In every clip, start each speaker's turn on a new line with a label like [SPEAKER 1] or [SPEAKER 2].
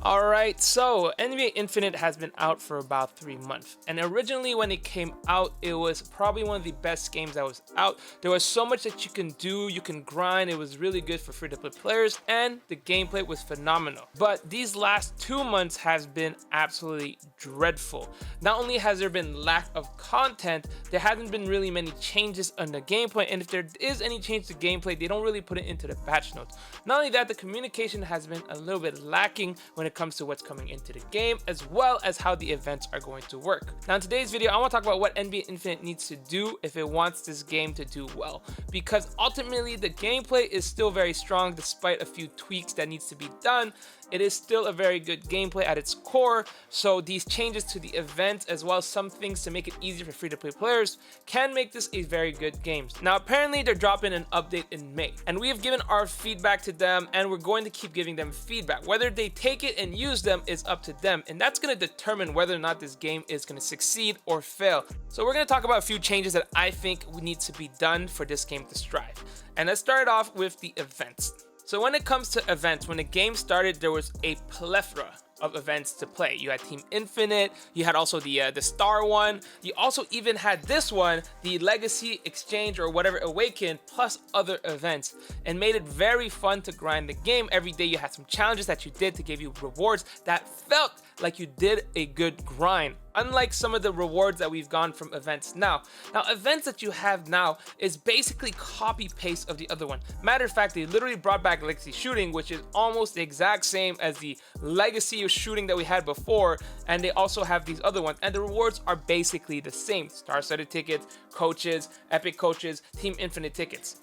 [SPEAKER 1] Alright, so NBA Infinite has been out for about 3 months. And originally when it came out, it was probably one of the best games that was out. There was so much that you can do, you can grind, it was really good for free-to-play players, and the gameplay was phenomenal. But these last 2 months has been absolutely dreadful. Not only has there been lack of content, there hasn't been really many changes on the gameplay, and if there is any change to gameplay, they don't really put it into the patch notes. Not only that, the communication has been a little bit lacking when it comes to what's coming into the game, as well as how the events are going to work. Now in today's video, I want to talk about what NBA Infinite needs to do if it wants this game to do well, because ultimately the gameplay is still very strong despite a few tweaks that needs to be done. It is still a very good gameplay at its core, so these changes to the events as well as some things to make it easier for free-to-play players can make this a very good game. Now apparently they're dropping an update in May, and we have given our feedback to them, and we're going to keep giving them feedback. Whether they take it and use them is up to them, and that's going to determine whether or not this game is going to succeed or fail. So we're going to talk about a few changes that I think need to be done for this game to strive. And let's start off with the events. So when it comes to events, when the game started, there was a plethora of events to play. You had Team Infinite, you had also the Star one, you also even had this one, the Legacy Exchange or whatever Awaken, plus other events, and made it very fun to grind the game. Every day you had some challenges that you did to give you rewards that felt like you did a good grind, unlike some of the rewards that we've gone from events now. Now events that you have now is basically copy paste of the other one. Matter of fact, they literally brought back Legacy Shooting, which is almost the exact same as the Legacy Shooting that we had before, and they also have these other ones, and the rewards are basically the same. Star-studded tickets, coaches, epic coaches, Team Infinite tickets.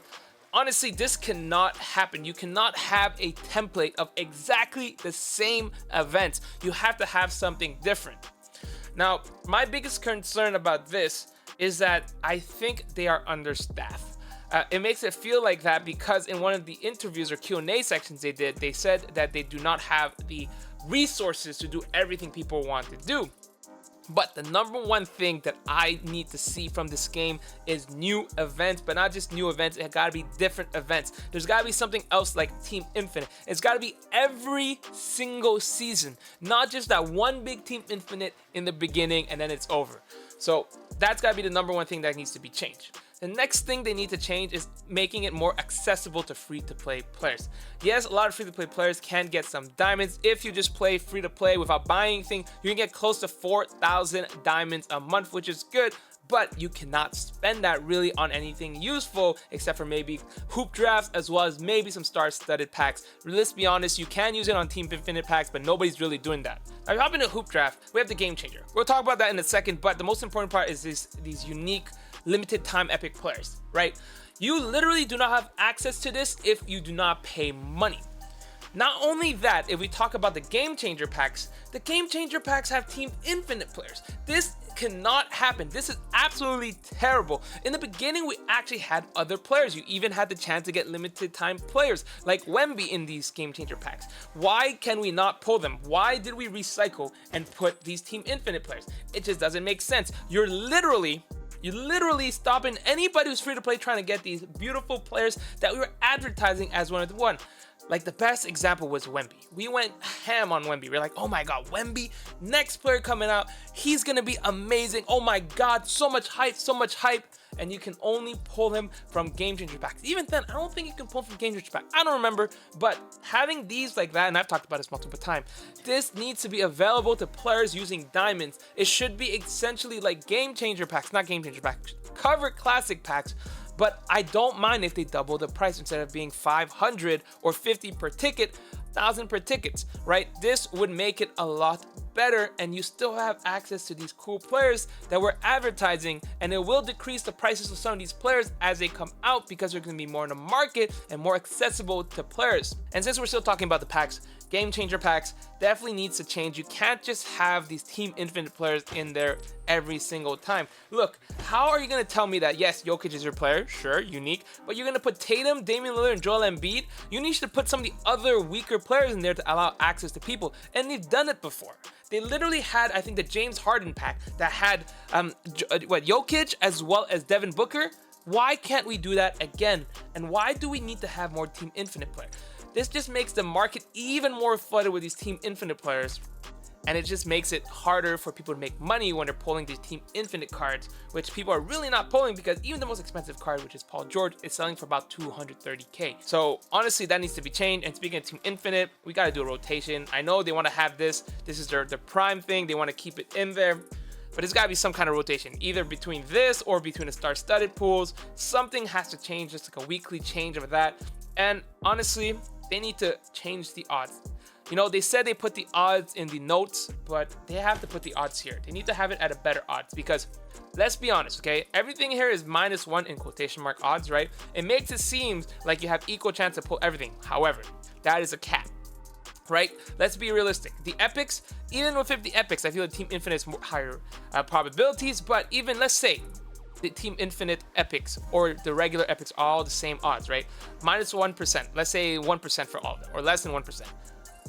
[SPEAKER 1] Honestly, this cannot happen. You cannot have a template of exactly the same events. You have to have something different. Now, my biggest concern about this is that I think they are understaffed. It makes it feel like that because in one of the interviews or Q&A sections they did, they said that they do not have the resources to do everything people want to do. But the number one thing that I need to see from this game is new events, but not just new events. It gotta be different events. There's gotta be something else like Team Infinite. It's gotta be every single season, not just that one big Team Infinite in the beginning and then it's over. So that's gotta be the number one thing that needs to be changed. The next thing they need to change is making it more accessible to free-to-play players. Yes, a lot of free-to-play players can get some diamonds. If you just play free-to-play without buying anything, you can get close to 4,000 diamonds a month, which is good, but you cannot spend that really on anything useful except for maybe hoop drafts as well as maybe some star-studded packs. Let's be honest, you can use it on Team Infinite packs, but nobody's really doing that. Now, if you hop into hoop draft, we have the game changer. We'll talk about that in a second, but the most important part is these unique limited time epic players, right? You literally do not have access to this if you do not pay money. Not only that, if we talk about the game changer packs have Team Infinite players. This cannot happen. This is absolutely terrible. In the beginning, we actually had other players. You even had the chance to get limited time players like Wemby in these game changer packs. Why can we not pull them? Why did we recycle and put these Team Infinite players? It just doesn't make sense. You're literally stopping anybody who's free to play trying to get these beautiful players that we were advertising as one of the one. Like the best example was Wemby. We went ham on Wemby. We're like, oh my god, Wemby, next player coming out, he's gonna be amazing. Oh my god, so much hype, so much hype. And you can only pull him from game changer packs. Even then, I don't think you can pull from game changer packs. I don't remember, but having these like that, and I've talked about this multiple times, this needs to be available to players using diamonds. It should be essentially like game changer packs, not game changer packs, cover classic packs. But I don't mind if they double the price instead of being 500 or 50 per ticket, 1,000 per tickets, right? This would make it a lot better and you still have access to these cool players that we're advertising, and it will decrease the prices of some of these players as they come out because they're going to be more in the market and more accessible to players. And since we're still talking about the packs, game changer packs definitely needs to change. You can't just have these Team Infinite players in there every single time. Look, how are you going to tell me that, yes, Jokic is your player, sure, unique, but you're going to put Tatum, Damian Lillard, and Joel Embiid? You need to put some of the other weaker players in there to allow access to people, and they've done it before. They literally had, I think, the James Harden pack that had Jokic as well as Devin Booker. Why can't we do that again? And why do we need to have more Team Infinite players? This just makes the market even more flooded with these Team Infinite players. And it just makes it harder for people to make money when they're pulling these Team Infinite cards, which people are really not pulling because even the most expensive card, which is Paul George, is selling for about 230k. So honestly, that needs to be changed. And speaking of Team Infinite, we got to do a rotation. I know they want to have this. This is their prime thing. They want to keep it in there. But there's got to be some kind of rotation, either between this or between the star-studded pools. Something has to change, just like a weekly change of that. And honestly, they need to change the odds. You know, they said they put the odds in the notes, but they have to put the odds here. They need to have it at a better odds because let's be honest, okay? Everything here is -1 in quotation mark odds, right? It makes it seem like you have equal chance to pull everything. However, that is a cap, right? Let's be realistic. The epics, even with 50 epics, I feel the Team Infinite is more higher probabilities, but even let's say the Team Infinite epics or the regular epics are all the same odds, right? -1%. Let's say 1% for all of them, or less than 1%.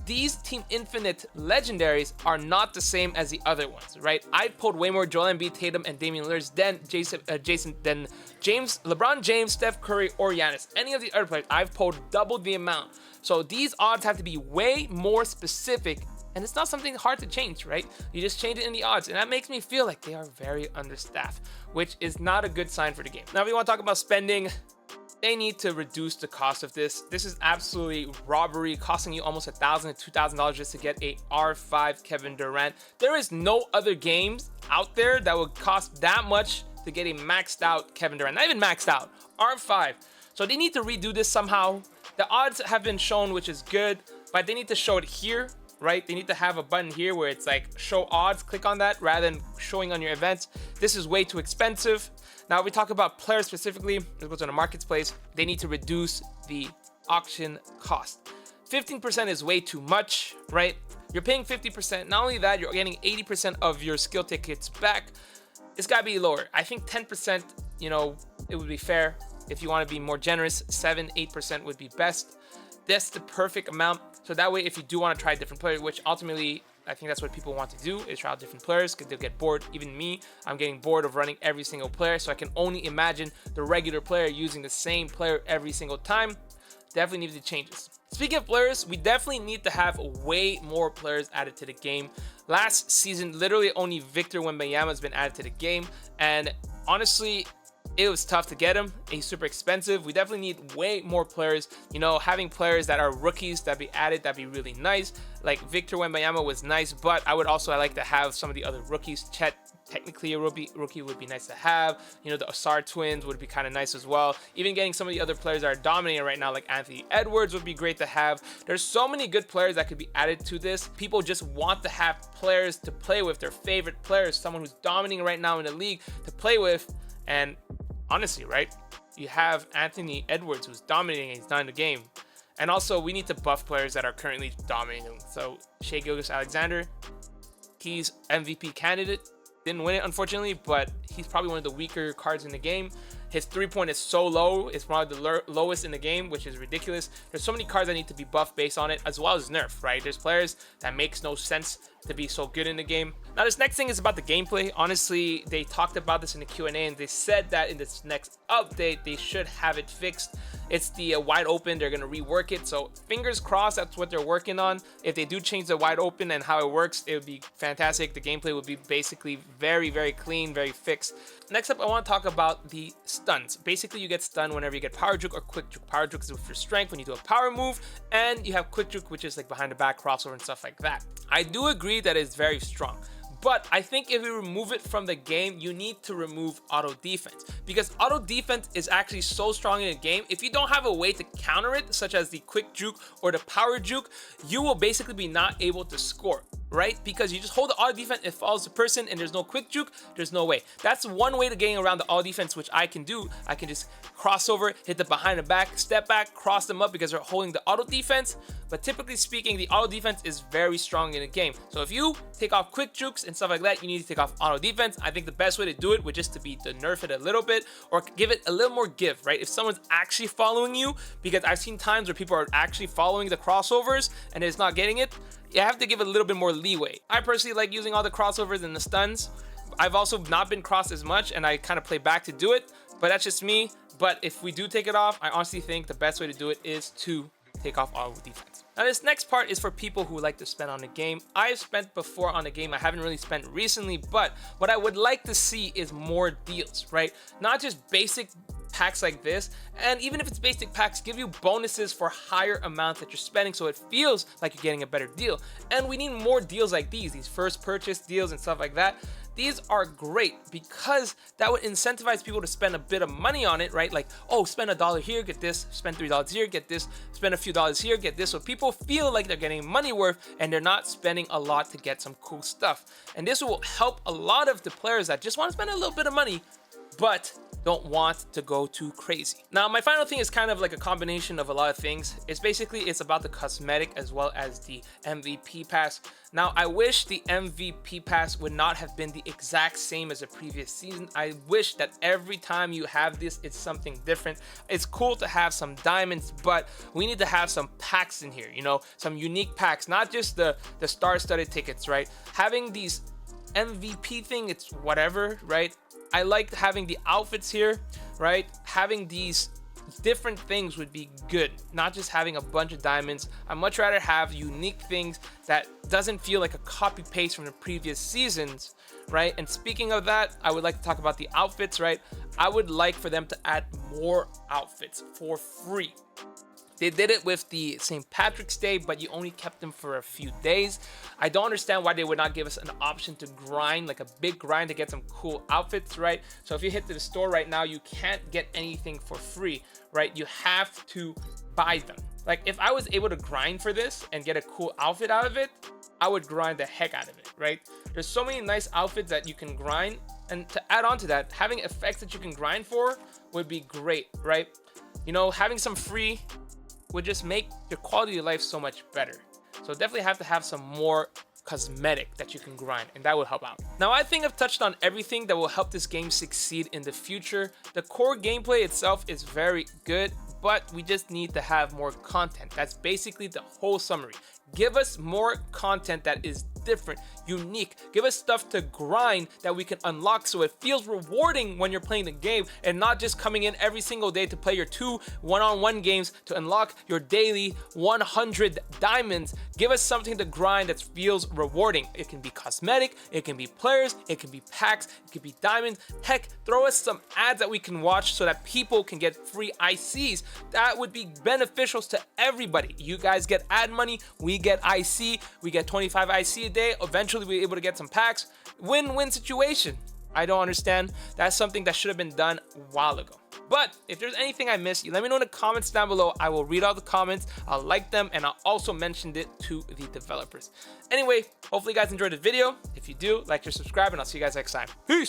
[SPEAKER 1] These Team Infinite legendaries are not the same as the other ones, right? I pulled way more Joel Embiid, Tatum, and Damian Lillard than LeBron James, Steph Curry, or Giannis. Any of the other players, I've pulled double the amount. So these odds have to be way more specific, and it's not something hard to change, right? You just change it in the odds, and that makes me feel like they are very understaffed, which is not a good sign for the game. Now, if we want to talk about spending, they need to reduce the cost of this. This is absolutely robbery, costing you almost $1,000 to $2,000 just to get a R5 Kevin Durant. There is no other games out there that would cost that much to get a maxed out Kevin Durant. Not even maxed out, R5. So they need to redo this somehow. The odds have been shown, which is good, but they need to show it here, right? They need to have a button here where it's like show odds, click on that rather than showing on your events. This is way too expensive. Now, we talk about players specifically. Let's go to the marketplace. They need to reduce the auction cost. 15% is way too much, right? You're paying 50%. Not only that, you're getting 80% of your skill tickets back. It's got to be lower. I think 10%, you know, it would be fair. If you want to be more generous, 7-8% would be best. That's the perfect amount. So that way, if you do want to try a different player, which ultimately I think that's what people want to do, is try out different players because they'll get bored. Even me, I'm getting bored of running every single player. So I can only imagine the regular player using the same player every single time. Definitely need to change this. Speaking of players, we definitely need to have way more players added to the game. Last season, literally only Victor Wembanyama has been added to the game. And honestly, it was tough to get him. He's super expensive. We definitely need way more players. You know, having players that are rookies that be added, that'd be really nice. Like Victor Wembanyama was nice, but I like to have some of the other rookies. Chet, technically a rookie would be nice to have. You know, the Asar twins would be kind of nice as well. Even getting some of the other players that are dominating right now, like Anthony Edwards, would be great to have. There's so many good players that could be added to this. People just want to have players to play with, their favorite players, someone who's dominating right now in the league to play with. And honestly, right, you have Anthony Edwards who's dominating and he's not in the game. And also, we need to buff players that are currently dominating. So Shai Gilgeous-Alexander, he's MVP candidate. Didn't win it, unfortunately, but he's probably one of the weaker cards in the game. His 3-point is so low. It's probably the lowest in the game, which is ridiculous. There's so many cards that need to be buffed based on it, as well as nerf, right? There's players that makes no sense to be so good in the game. Now, this next thing is about the gameplay. Honestly, they talked about this in the Q&A, and they said that in this next update, they should have it fixed. It's the wide open. They're going to rework it. So fingers crossed, that's what they're working on. If they do change the wide open and how it works, it would be fantastic. The gameplay would be basically very, very clean, very fixed. Next up, I want to talk about the stuns. Basically, you get stunned whenever you get power juke or quick juke. Power juke is with your strength when you do a power move, and you have quick juke, which is like behind the back crossover and stuff like that. I do agree that it's very strong. But I think if you remove it from the game, you need to remove auto defense, because auto defense is actually so strong in the game. If you don't have a way to counter it, such as the quick juke or the power juke, you will basically be not able to score, right? Because you just hold the auto defense, it follows the person, and there's no quick juke, there's no way. That's one way to getting around the auto defense, which I can do. I can just cross over, hit the behind the back, step back, cross them up because they're holding the auto defense. But typically speaking, the auto defense is very strong in the game. So if you take off quick jukes and stuff like that, you need to take off auto defense. I think the best way to do it would just to be to nerf it a little bit or give it a little more give, right? If someone's actually following you, because I've seen times where people are actually following the crossovers and it's not getting it, you have to give it a little bit more leeway. I personally like using all the crossovers and the stuns. I've also not been crossed as much, and I kind of play back to do it, but that's just me. But if we do take it off, I honestly think the best way to do it is to take off all defense. Now this next part is for people who like to spend on the game. I've spent before on the game. I haven't really spent recently, but what I would like to see is more deals, right? Not just basic packs like this, and even if it's basic packs, give you bonuses for higher amounts that you're spending, so it feels like you're getting a better deal. And we need more deals like these first purchase deals and stuff like that. These are great because that would incentivize people to spend a bit of money on it, right? Like, oh, spend $1 here, get this, spend $3 here, get this, spend a few dollars here, get this. So people feel like they're getting money worth and they're not spending a lot to get some cool stuff. And this will help a lot of the players that just want to spend a little bit of money, but don't want to go too crazy. Now, my final thing is kind of like a combination of a lot of things. It's about the cosmetic as well as the MVP pass. Now, I wish the MVP pass would not have been the exact same as the previous season. I wish that every time you have this, it's something different. It's cool to have some diamonds, but we need to have some packs in here, you know, some unique packs, not just the star-studded tickets, right? Having these MVP thing, it's whatever, right? I like having the outfits here, right? Having these different things would be good, not just having a bunch of diamonds. I'd much rather have unique things that doesn't feel like a copy paste from the previous seasons, right? And speaking of that, I would like to talk about the outfits, right? I would like for them to add more outfits for free. They did it with the St. Patrick's Day, but you only kept them for a few days. I don't understand why they would not give us an option to grind, like a big grind to get some cool outfits, right? So if you hit the store right now, you can't get anything for free, right? You have to buy them. Like if I was able to grind for this and get a cool outfit out of it, I would grind the heck out of it, right? There's so many nice outfits that you can grind. And to add on to that, having effects that you can grind for would be great, right? You know, having some free would just make your quality of life so much better. So definitely have to have some more cosmetic that you can grind, and that will help out. Now, I think I've touched on everything that will help this game succeed in the future. The core gameplay itself is very good, but we just need to have more content. That's basically the whole summary. Give us more content that is different, unique. Give us stuff to grind that we can unlock so it feels rewarding when you're playing the game and not just coming in every single day to play your 2 one-on-one games to unlock your daily 100 diamonds. Give us something to grind that feels rewarding. It can be cosmetic, it can be players, it can be packs, it can be diamonds. Heck, throw us some ads that we can watch so that people can get free ICs. That would be beneficial to everybody. You guys get ad money, we get IC, we get 25 IC a day. Eventually we're able to get some packs. Win-win situation. I don't understand. That's something that should have been done a while ago. But if there's anything I missed, you let me know in the comments down below. I will read all the comments, I'll like them, and I'll also mention it to the developers. Anyway, hopefully you guys enjoyed the video. If you do, like, share, subscribe, and I'll see you guys next time. Peace!